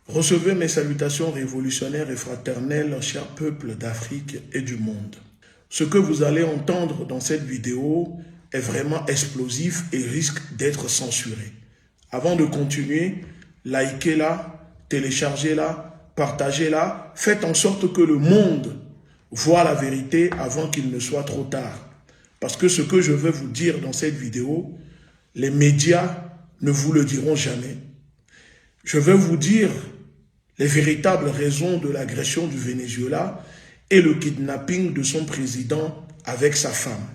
Recevez mes salutations révolutionnaires et fraternelles, chers peuples d'Afrique et du monde. Ce que vous allez entendre dans cette vidéo est vraiment explosif et risque d'être censuré. Avant de continuer, likez-la, téléchargez-la, partagez-la, faites en sorte que le monde voit la vérité avant qu'il ne soit trop tard. Parce que ce que je veux vous dire dans cette vidéo, les médias ne vous le diront jamais. Je veux vous dire les véritables raisons de l'agression du Venezuela et le kidnapping de son président avec sa femme.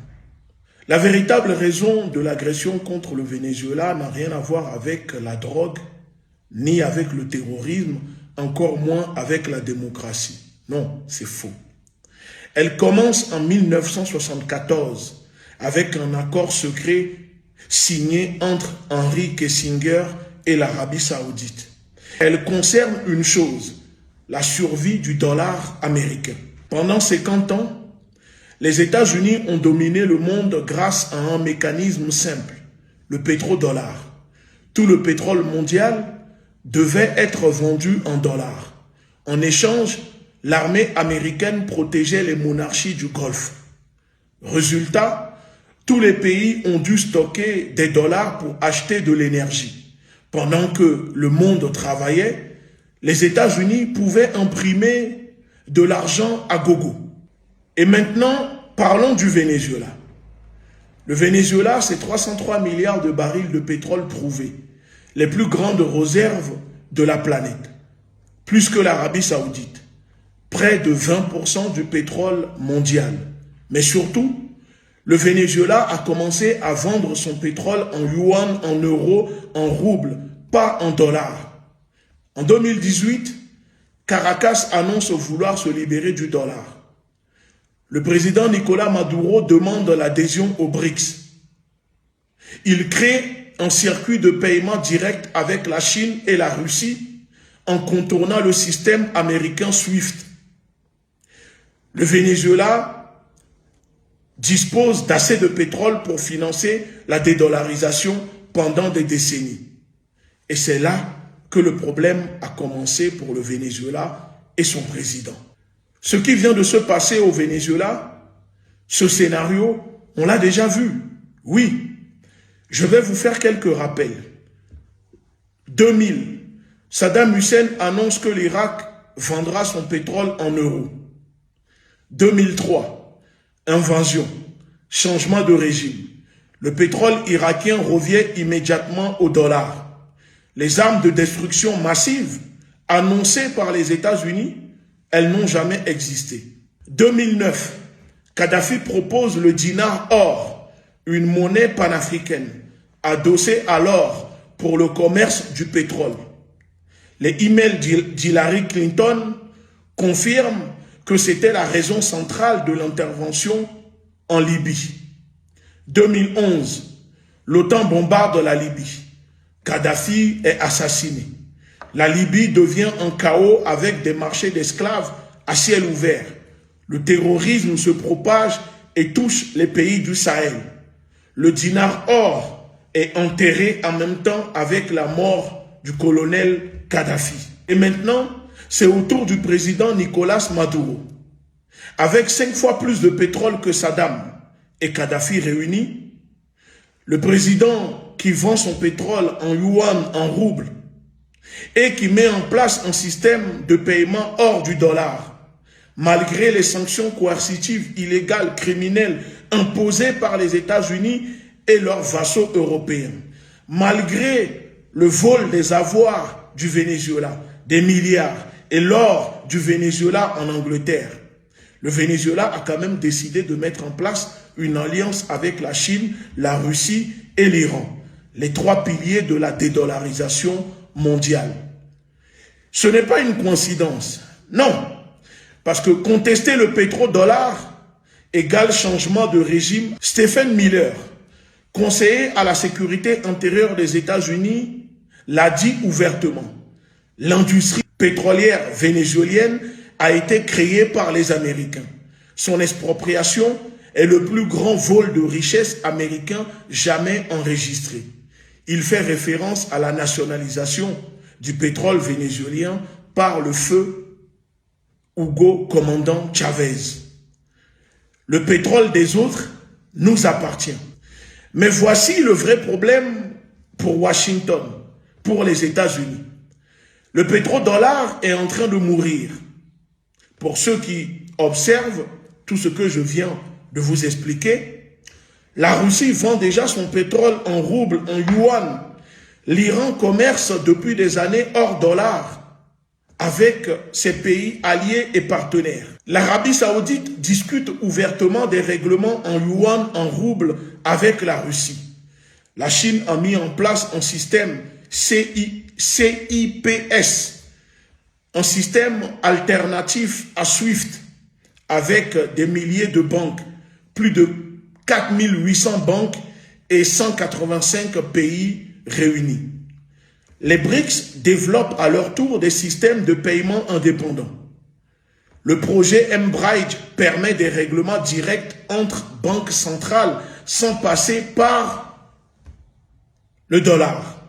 La véritable raison de l'agression contre le Venezuela n'a rien à voir avec la drogue, ni avec le terrorisme, encore moins avec la démocratie. Non, c'est faux. Elle commence en 1974 avec un accord secret signé entre Henry Kissinger et l'Arabie Saoudite. Elle concerne une chose, la survie du dollar américain. Pendant 50 ans, les États-Unis ont dominé le monde grâce à un mécanisme simple, le pétrodollar. Tout le pétrole mondial devait être vendu en dollars. En échange, l'armée américaine protégeait les monarchies du Golfe. Résultat, tous les pays ont dû stocker des dollars pour acheter de l'énergie. Pendant que le monde travaillait, les États-Unis pouvaient imprimer de l'argent à gogo. Et maintenant, parlons du Venezuela. Le Venezuela, c'est 303 milliards de barils de pétrole prouvés, les plus grandes réserves de la planète, plus que l'Arabie Saoudite, près de 20% du pétrole mondial. Mais surtout, le Venezuela a commencé à vendre son pétrole en yuan, en euros, en roubles, pas en dollars. En 2018, Caracas annonce vouloir se libérer du dollar. Le président Nicolás Maduro demande l'adhésion aux BRICS. Il crée un circuit de paiement direct avec la Chine et la Russie en contournant le système américain SWIFT. Le Venezuela dispose d'assez de pétrole pour financer la dédollarisation pendant des décennies. Et c'est là que le problème a commencé pour le Venezuela et son président. Ce qui vient de se passer au Venezuela, ce scénario, on l'a déjà vu. Oui, je vais vous faire quelques rappels. 2000, Saddam Hussein annonce que l'Irak vendra son pétrole en euros. 2003, invasion, changement de régime. Le pétrole irakien revient immédiatement au dollar. Les armes de destruction massive annoncées par les États-Unis, elles n'ont jamais existé. 2009, Kadhafi propose le dinar or, une monnaie panafricaine, adossée à l'or pour le commerce du pétrole. Les emails d'Hillary Clinton confirment que c'était la raison centrale de l'intervention en Libye. 2011, l'OTAN bombarde la Libye. Kadhafi est assassiné. La Libye devient un chaos avec des marchés d'esclaves à ciel ouvert. Le terrorisme se propage et touche les pays du Sahel. Le dinar or est enterré en même temps avec la mort du colonel Kadhafi. Et maintenant, c'est au tour du président Nicolás Maduro. Avec 5 fois plus de pétrole que Saddam et Kadhafi réunis, le président qui vend son pétrole en yuan, en roubles, et qui met en place un système de paiement hors du dollar, malgré les sanctions coercitives, illégales, criminelles imposées par les États-Unis et leurs vassaux européens, malgré le vol des avoirs du Venezuela, des milliards, et l'or du Venezuela en Angleterre. Le Venezuela a quand même décidé de mettre en place une alliance avec la Chine, la Russie et l'Iran, les 3 piliers de la dédollarisation mondiale. Ce n'est pas une coïncidence, non, parce que contester le pétrodollar égale changement de régime. Stephen Miller, conseiller à la sécurité intérieure des États-Unis, l'a dit ouvertement. L'industrie pétrolière vénézuélienne a été créée par les Américains. Son expropriation est le plus grand vol de richesses américain jamais enregistré. Il fait référence à la nationalisation du pétrole vénézuélien par le feu Hugo Commandant Chavez. Le pétrole des autres nous appartient. Mais voici le vrai problème pour Washington, pour les États-Unis. Le pétrodollar est en train de mourir. Pour ceux qui observent tout ce que je viens de vous expliquer, la Russie vend déjà son pétrole en roubles, en yuan. L'Iran commerce depuis des années hors dollar avec ses pays alliés et partenaires. L'Arabie Saoudite discute ouvertement des règlements en yuan, en roubles avec la Russie. La Chine a mis en place un système CIPS, un système alternatif à SWIFT avec des milliers de banques, plus de 4800 banques et 185 pays réunis. Les BRICS développent à leur tour des systèmes de paiement indépendants. Le projet mBridge permet des règlements directs entre banques centrales sans passer par le dollar.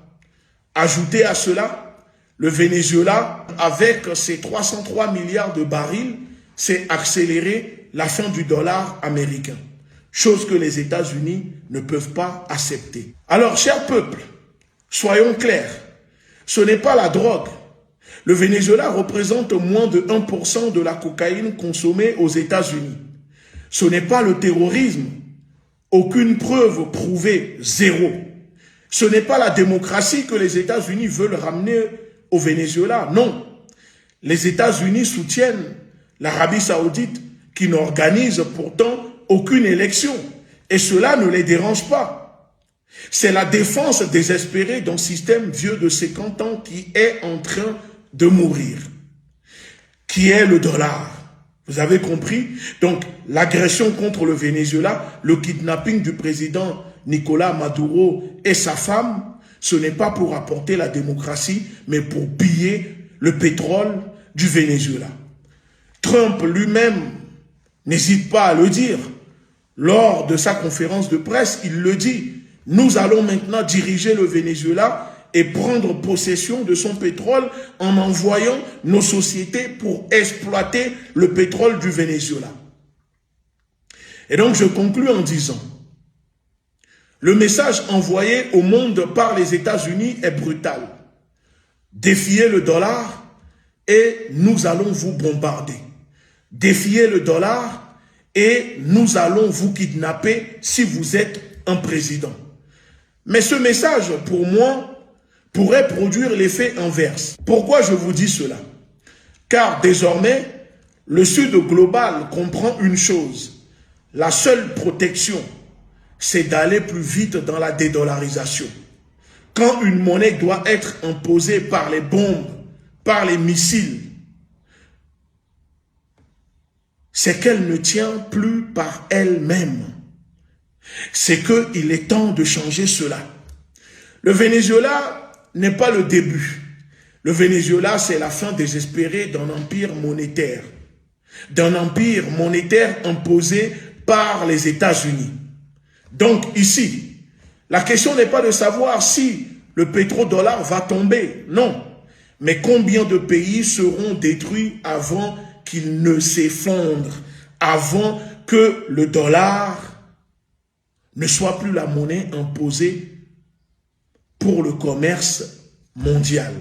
Ajoutez à cela, le Venezuela, avec ses 303 milliards de barils, s'est accéléré la fin du dollar américain, chose que les États-Unis ne peuvent pas accepter. Alors, chers peuples, soyons clairs, ce n'est pas la drogue. Le Venezuela représente moins de 1% de la cocaïne consommée aux États-Unis. Ce n'est pas le terrorisme. Aucune preuve prouvée, zéro. Ce n'est pas la démocratie que les États-Unis veulent ramener au Venezuela, non. Les États-Unis soutiennent l'Arabie Saoudite qui n'organise pourtant aucune élection. Et cela ne les dérange pas. C'est la défense désespérée d'un système vieux de 50 ans qui est en train de mourir, qui est le dollar. Vous avez compris? Donc, l'agression contre le Venezuela, le kidnapping du président Nicolás Maduro et sa femme, ce n'est pas pour apporter la démocratie, mais pour piller le pétrole du Venezuela. Trump lui-même n'hésite pas à le dire. Lors de sa conférence de presse, il le dit. Nous allons maintenant diriger le Venezuela et prendre possession de son pétrole en envoyant nos sociétés pour exploiter le pétrole du Venezuela. Et donc je conclus en disant, le message envoyé au monde par les États-Unis est brutal. Défiez le dollar et nous allons vous bombarder. Défiez le dollar et nous allons vous kidnapper si vous êtes un président. Mais ce message, pour moi, pourrait produire l'effet inverse. Pourquoi je vous dis cela? Car désormais, le Sud global comprend une chose. La seule protection, c'est d'aller plus vite dans la dédollarisation. Quand une monnaie doit être imposée par les bombes, par les missiles, c'est qu'elle ne tient plus par elle-même. C'est qu'il est temps de changer cela. Le Venezuela n'est pas le début. Le Venezuela, c'est la fin désespérée d'un empire monétaire. D'un empire monétaire imposé par les États-Unis. Donc ici, la question n'est pas de savoir si le pétrodollar va tomber. Non. Mais combien de pays seront détruits avant qu'il ne s'effondre, avant que le dollar ne soit plus la monnaie imposée pour le commerce mondial.